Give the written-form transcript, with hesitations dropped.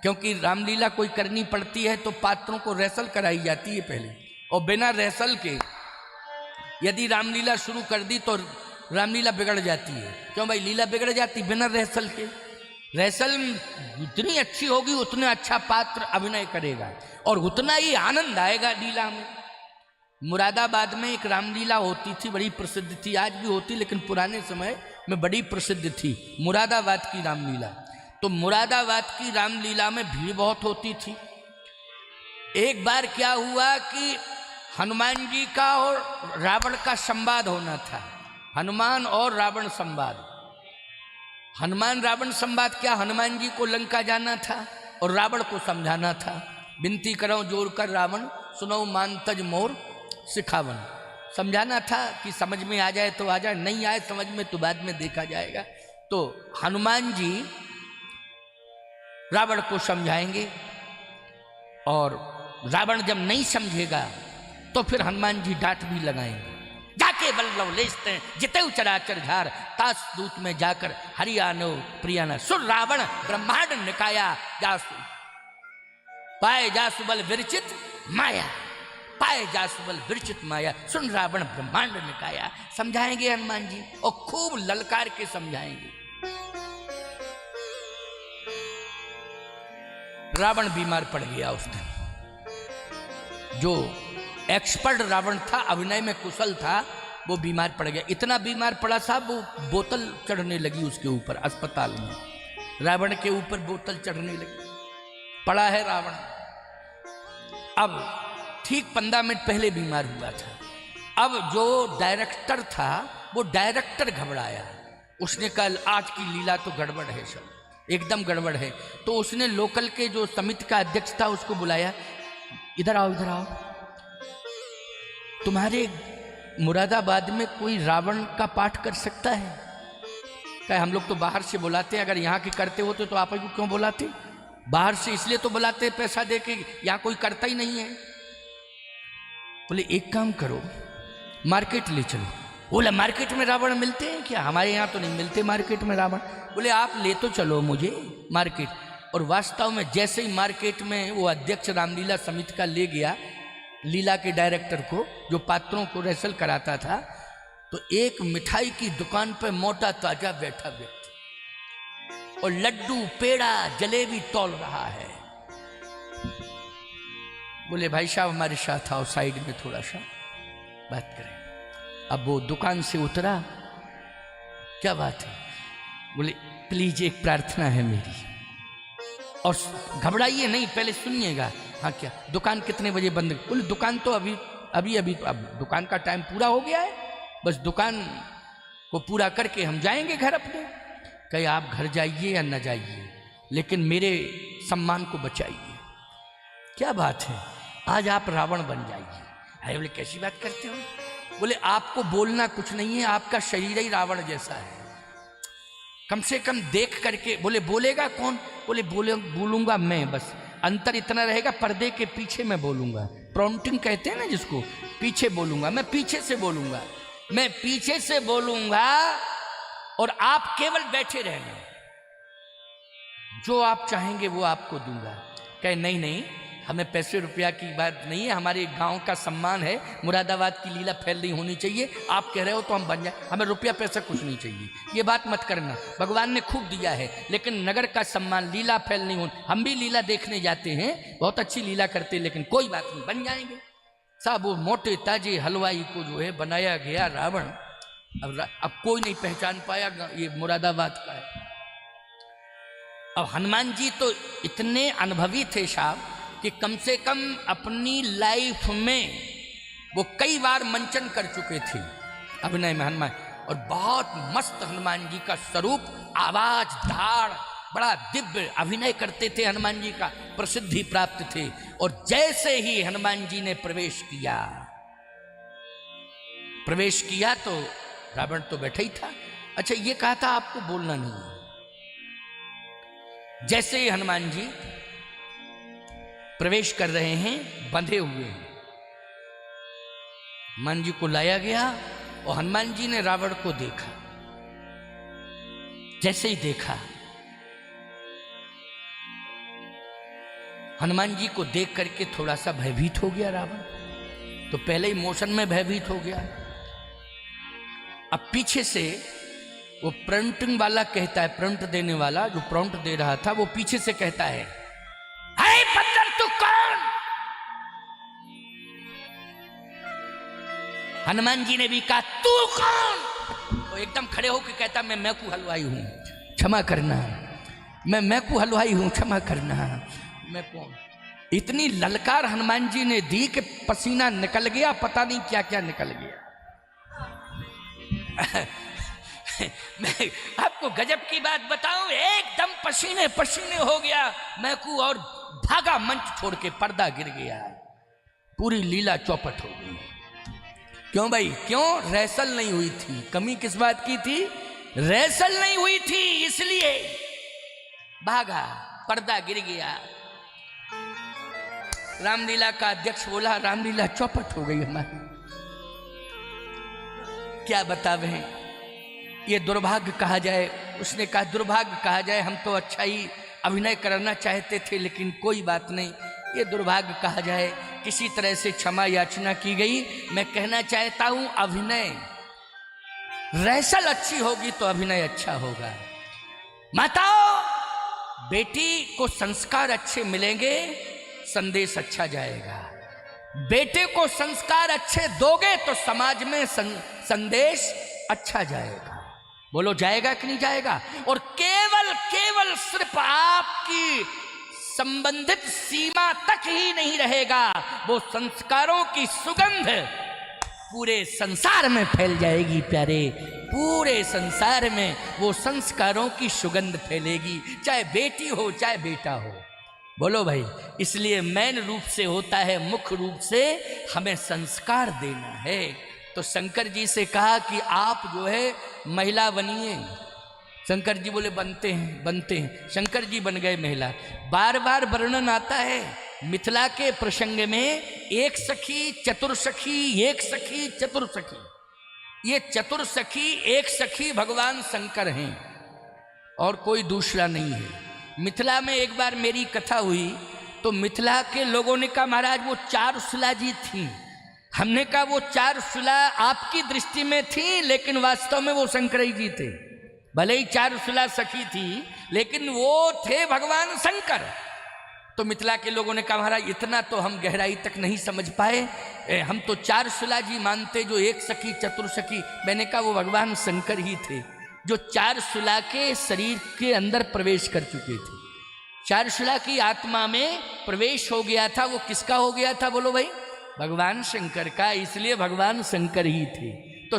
क्योंकि रामलीला कोई करनी पड़ती है तो पात्रों को रिहर्सल कराई जाती है पहले, और बिना रिहर्सल के यदि रामलीला शुरू कर दी तो रामलीला बिगड़ जाती है। क्यों भाई, लीला बिगड़ जाती बिना रिहर्सल के। रिहर्सल जितनी अच्छी होगी उतना अच्छा पात्र अभिनय करेगा और उतना ही आनंद आएगा लीला में। मुरादाबाद में एक रामलीला होती थी, बड़ी प्रसिद्ध थी, आज भी होती लेकिन पुराने समय में बड़ी प्रसिद्ध थी मुरादाबाद की रामलीला। तो मुरादाबाद की रामलीला में भीड़ बहुत होती थी। एक बार क्या हुआ कि हनुमान जी का और रावण का संवाद होना था, हनुमान और रावण संवाद। हनुमान रावण संवाद क्या, हनुमान जी को लंका जाना था और रावण को समझाना था। विनती करो जोर कर रावण, सुनो मान तज मोर सिखावन। समझाना था कि समझ में आ जाए तो आ जाए, नहीं आए समझ में तो बाद में देखा जाएगा। तो हनुमान जी रावण को समझाएंगे और रावण जब नहीं समझेगा तो फिर हनुमान जी डांट भी लगाएंगे। जाके बल लो लेसते जिते चराचर झार, तास दूत में जाकर हरियाणो प्रियाना, सुर रावण ब्रह्मांड निकाया, जासु पाए जासु बल विरचित माया, पाए जासु बल विरचित माया, सुन रावण ब्रह्मांड निकाया। समझाएंगे हनुमान जी और खूब ललकार के समझाएंगे। रावण बीमार पड़ गया उस दिन। जो एक्सपर्ट रावण था, अभिनय में कुशल था, वो बीमार पड़ गया। इतना बीमार पड़ा साहब, वो बोतल चढ़ने लगी उसके ऊपर अस्पताल में। रावण के ऊपर बोतल चढ़ने लगी, पड़ा है रावण। अब ठीक 15 मिनट पहले बीमार हुआ था। अब जो डायरेक्टर था वो डायरेक्टर घबराया। उसने कहा आज की लीला तो गड़बड़ है, सब एकदम गड़बड़ है। तो उसने लोकल के जो समिति का अध्यक्ष था उसको बुलाया, इधर आओ इधर आओ, तुम्हारे मुरादाबाद में कोई रावण का पाठ कर सकता है? क्या हम लोग तो बाहर से बुलाते हैं, अगर यहाँ के करते होते तो आप को क्यों बुलाते? बाहर से इसलिए तो बुलाते पैसा दे के, यहाँ कोई करता ही नहीं है। बोले एक काम करो, मार्केट ले चलो। बोला मार्केट में रावण मिलते हैं क्या? हमारे यहाँ तो नहीं मिलते मार्केट में रावण। बोले आप ले तो चलो मुझे मार्केट। और वास्तव में जैसे ही मार्केट में वो अध्यक्ष रामलीला समिति का ले गया लीला के डायरेक्टर को, जो पात्रों को रिहर्सल कराता था, तो एक मिठाई की दुकान पर मोटा ताजा बैठा व्यक्ति और लड्डू पेड़ा जलेबी तौल रहा है। बोले भाई साहब हमारे साथ आओ, साइड में थोड़ा सा बात करें। अब वो दुकान से उतरा, क्या बात है? बोले प्लीज एक प्रार्थना है मेरी, और घबराइए नहीं, पहले सुनिएगा। हाँ क्या, दुकान कितने बजे बंद? बोले दुकान तो अभी अब दुकान का टाइम पूरा हो गया है, बस दुकान को पूरा करके हम जाएंगे घर अपने। कहे आप घर जाइए या न जाइए, लेकिन मेरे सम्मान को बचाइए। क्या बात है, आज आप रावण बन जाइए। अरे बोले कैसी बात करते हो? बोले आपको बोलना कुछ नहीं है, आपका शरीर ही रावण जैसा है, कम से कम देख करके। बोले बोलेगा कौन? बोले बोलूंगा मैं, बस अंतर इतना रहेगा पर्दे के पीछे मैं बोलूंगा। प्रॉम्प्टिंग कहते हैं ना जिसको, पीछे बोलूंगा मैं, पीछे से बोलूंगा मैं, पीछे से बोलूंगा और आप केवल बैठे रहना, जो आप चाहेंगे वो आपको दूंगा। कहे नहीं नहीं, हमें पैसे रुपया की बात नहीं है, हमारे गांव का सम्मान है, मुरादाबाद की लीला फैल रही होनी चाहिए। आप कह रहे हो तो हम बन जाए, हमें रुपया पैसा कुछ नहीं चाहिए, ये बात मत करना। भगवान ने खूब दिया है, लेकिन नगर का सम्मान, लीला फैल नहीं होनी। हम भी लीला देखने जाते हैं, बहुत अच्छी लीला करते हैं, लेकिन कोई बात नहीं, बन जाएंगे। साहब वो मोटे ताजे हलवाई को जो है बनाया गया रावण। अब कोई नहीं पहचान पाया ये मुरादाबाद का है। अब हनुमान जी तो इतने अनुभवी थे साहब कि कम से कम अपनी लाइफ में वो कई बार मंचन कर चुके थे अभिनय में हनुमान। और बहुत मस्त हनुमान जी का स्वरूप, आवाज, धाड़, बड़ा दिव्य अभिनय करते थे हनुमान जी का, प्रसिद्धि प्राप्त थे। और जैसे ही हनुमान जी ने प्रवेश किया तो रावण तो बैठा ही था। अच्छा ये कहा था आपको बोलना नहीं है। जैसे ही हनुमान जी प्रवेश कर रहे हैं, बंधे हुए हैं, हनुमान जी को लाया गया और हनुमान जी ने रावण को देखा। जैसे ही देखा हनुमान जी को देख करके थोड़ा सा भयभीत हो गया रावण, तो पहले ही मोशन में भयभीत हो गया। अब पीछे से वो प्रंटिंग वाला कहता है, प्रंट देने वाला जो प्रंट दे रहा था वो पीछे से कहता है, हे बंदर तू कौन? हनुमान जी ने भी कहा तू कौन? तो एकदम खड़े होकर कहता मैं मैकू हलवाई हूं, क्षमा करना, मैं मैकू हलवाई हूं, क्षमा करना, मैं कौन? इतनी ललकार हनुमान जी ने दी कि पसीना निकल गया, पता नहीं क्या क्या निकल गया। मैं आपको गजब की बात बताऊं, एकदम पसीने पसीने हो गया मैकू और भागा, मंच छोड़ के पर्दा गिर गया, पूरी लीला चौपट हो गई। क्यों भाई, क्यों? रेसल नहीं हुई थी। कमी किस बात की थी? रेसल नहीं हुई थी, इसलिए भागा, पर्दा गिर गया। रामलीला का अध्यक्ष बोला रामलीला चौपट हो गई हमारी। क्या बतावे, ये दुर्भाग्य कहा जाए। उसने कहा दुर्भाग्य कहा जाए, हम तो अच्छा ही अभिनय करना चाहते थे, लेकिन कोई बात नहीं, ये दुर्भाग्य कहा जाए। किसी तरह से क्षमा याचना की गई। मैं कहना चाहता हूं अभिनय, रेसल अच्छी होगी तो अभिनय अच्छा होगा। माताओं, बेटी को संस्कार अच्छे मिलेंगे, संदेश अच्छा जाएगा। बेटे को संस्कार अच्छे दोगे तो समाज में संदेश अच्छा जाएगा। बोलो जाएगा कि नहीं जाएगा? और केवल सिर्फ आपकी संबंधित सीमा तक ही नहीं रहेगा, वो संस्कारों की सुगंध पूरे संसार में फैल जाएगी प्यारे। पूरे संसार में वो संस्कारों की सुगंध फैलेगी, चाहे बेटी हो चाहे बेटा हो। बोलो भाई, इसलिए मेन रूप से होता है, मुख्य रूप से हमें संस्कार देना है। तो शंकर जी से कहा कि आप जो है महिला बनिए। शंकर जी बोले बनते हैं। शंकर जी बन गए महिला। बार बार वर्णन आता है मिथिला के प्रसंग में, एक सखी चतुर्सखी, एक सखी चतुर्सखी। ये चतुर्सखी एक सखी भगवान शंकर हैं और कोई दूसरा नहीं है। मिथिला में एक बार मेरी कथा हुई तो मिथिला के लोगों ने कहा महाराज वो चारुशिला जी थी। हमने कहा वो चारुशिला आपकी दृष्टि में थी, लेकिन वास्तव में वो शंकर जी थे। भले ही चारुशिला सखी थी, लेकिन वो थे भगवान शंकर। तो मिथिला के लोगों ने कहा महाराज इतना तो हम गहराई तक नहीं समझ पाए, हम तो चारुशिला जी मानते जो एक सखी चतुर्सखी। मैंने कहा वो भगवान शंकर ही थे जो चारुशिला के शरीर के अंदर प्रवेश कर चुके थे। चारुशिला की आत्मा में प्रवेश हो गया था। वो किसका हो गया था? बोलो भाई, भगवान शंकर का। इसलिए भगवान शंकर ही थे।